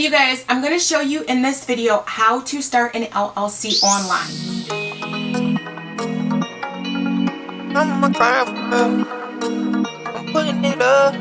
Hey you guys, I'm going to show you in this video how to start an LLC online. I'm putting it up.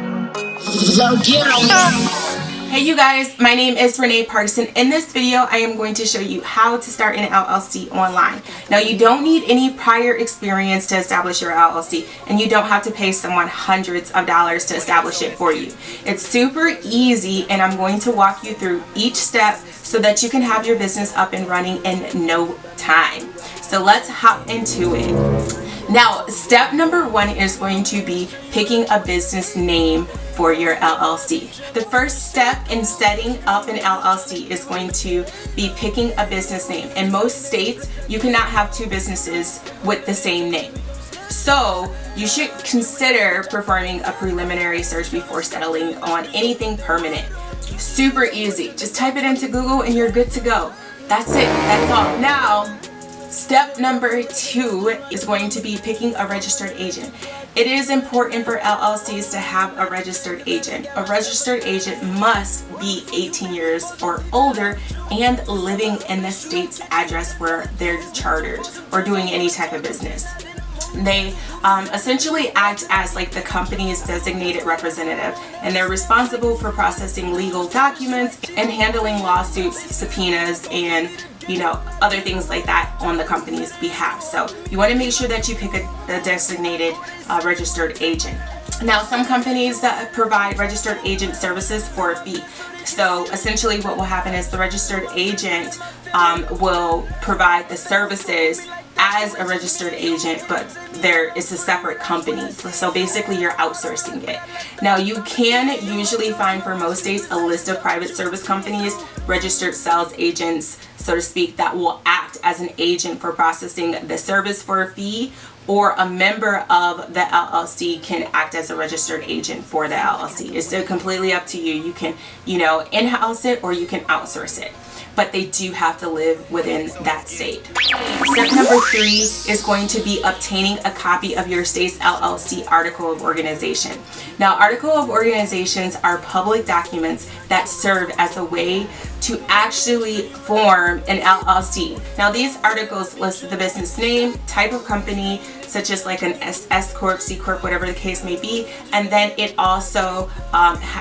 Hey you guys, my name is Renee Parkson. In this video, I am going to show you how to start an LLC online. Now, you don't need any prior experience to establish your LLC, and you don't have to pay someone hundreds of dollars to establish it for you. It's super easy, and I'm going to walk you through each step so that you can have your business up and running in no time. So let's hop into it. Now, step number one is going to be picking a business name for your LLC. The first step in setting up an LLC is going to be picking a business name. In most states, you cannot have two businesses with the same name. So you should consider performing a preliminary search before settling on anything permanent. Super easy. Just type it into Google and you're good to go. That's it. That's all. Now, step number two is going to be picking a registered agent. It is important for LLCs to have a registered agent. A registered agent must be 18 years or older and living in the state's address where they're chartered or doing any type of business. They essentially act as like the company's designated representative, and they're responsible for processing legal documents and handling lawsuits, subpoenas, and other things like that on the company's behalf. So you want to make sure that you pick a designated registered agent. Now, some companies that provide registered agent services for a fee. So essentially what will happen is the registered agent will provide the services as a registered agent, but there is a separate company. So basically you're outsourcing it. Now, you can usually find for most states a list of private service companies, registered sales agents, so to speak, that will act as an agent for processing the service for a fee, or a member of the LLC can act as a registered agent for the LLC. It's completely up to you. You can, in-house it or you can outsource it, but they do have to live within that state. Step number three is going to be obtaining a copy of your state's LLC Article of Organization. Now, Article of Organizations are public documents that serve as a way to actually form an LLC. Now, these articles list the business name, type of company, such as like an S Corp, C Corp, whatever the case may be, and then it also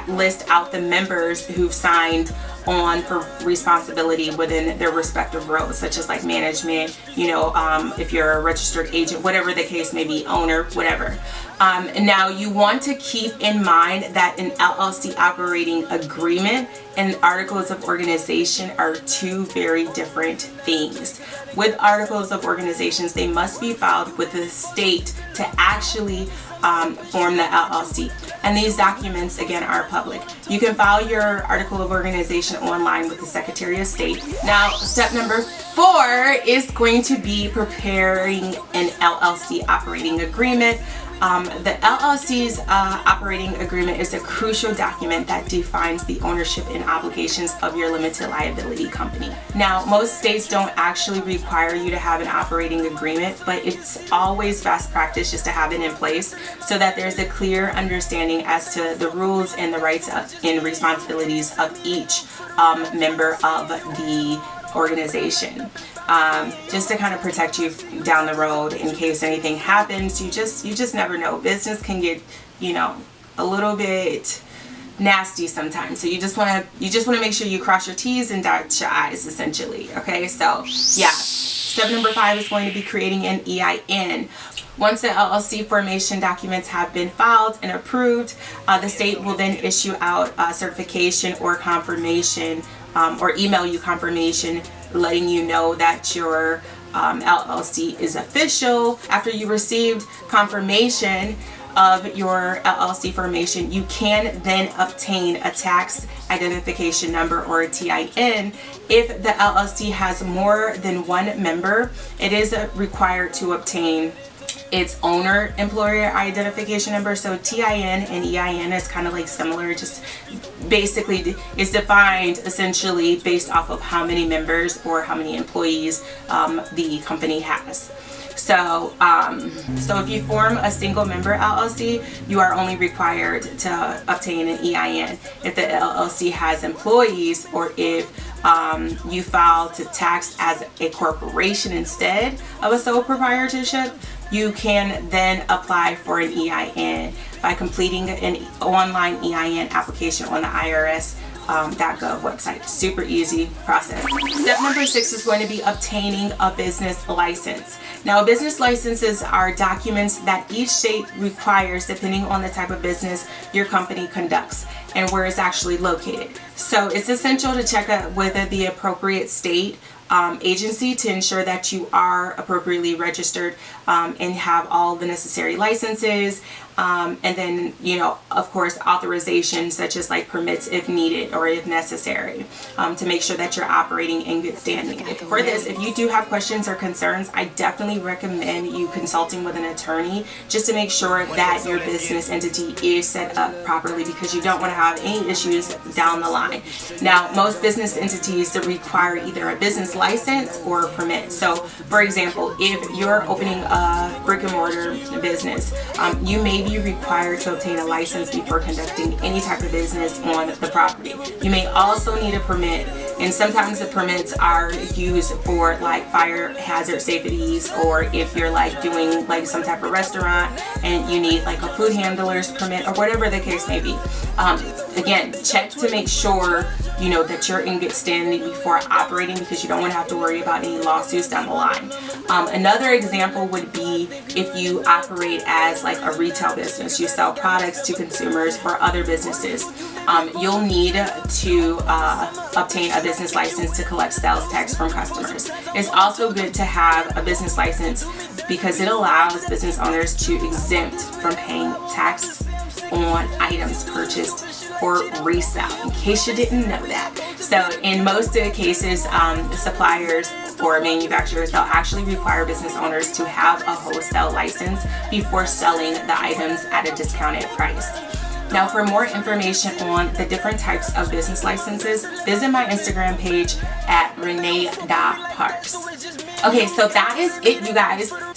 lists out the members who've signed on for responsibility within their respective roles, such as like management, if you're a registered agent, whatever the case may be, owner, whatever. Now, you want to keep in mind that an LLC operating agreement and articles of organization are two very different things. With articles of organizations, they must be filed with the state to actually form the LLC. And these documents, again, are public. You can file your article of organization online with the Secretary of State. Now, step number four is going to be preparing an LLC operating agreement. The LLC's operating agreement is a crucial document that defines the ownership and obligations of your limited liability company. Now, most states don't actually require you to have an operating agreement, but it's always best practice just to have it in place so that there's a clear understanding as to the rules and the rights and responsibilities of each member of the organization. Just to kind of protect you down the road in case anything happens. You just never know. Business can get, a little bit nasty sometimes. So you just want to make sure you cross your T's and dot your I's, essentially. Okay, so yeah. Step number five is going to be creating an EIN. Once the LLC formation documents have been filed and approved, the state will then issue out certification or confirmation, or email you confirmation letting you know that your LLC is official. After you received confirmation of your LLC formation, you can then obtain a tax identification number, or a TIN. If the LLC has more than one member, it is required to obtain its owner employer identification number. So TIN and EIN is kind of like similar, just basically is defined essentially based off of how many members or how many employees the company has. So, so if you form a single member LLC, you are only required to obtain an EIN. If the LLC has employees, or if you file to tax as a corporation instead of a sole proprietorship, you can then apply for an EIN by completing an online EIN application on the IRS.gov website. Super easy process. Step number 6 is going to be obtaining a business license. Now, business licenses are documents that each state requires depending on the type of business your company conducts and where it's actually located. So it's essential to check out whether the appropriate state agency to ensure that you are appropriately registered and have all the necessary licenses, and then, you know, of course, authorizations such as like permits if needed or if necessary, to make sure that you're operating in good standing. For this, if you do have questions or concerns, I definitely recommend you consulting with an attorney just to make sure that your business entity is set up properly, because you don't want to have any issues down the line. Now, most business entities require either a business license or a permit. So, for example, if you're opening a brick and mortar business, you may be required to obtain a license before conducting any type of business on the property. You may also need a permit, and sometimes the permits are used for like fire hazard safeties, or if you're like doing like some type of restaurant and you need like a food handler's permit or whatever the case may be. Again, check to make sure you know that you're in good standing before operating, because you don't want to have to worry about any lawsuits down the line. Another example would be if you operate as like a retail business, you sell products to consumers or other businesses. You'll need to obtain a business license to collect sales tax from customers. It's also good to have a business license because it allows business owners to exempt from paying tax on items purchased for resale, in case you didn't know that. So in most of the cases, suppliers or manufacturers, they'll actually require business owners to have a wholesale license before selling the items at a discounted price. Now, for more information on the different types of business licenses, visit my Instagram page at renee.parks. Okay, so that is it, you guys.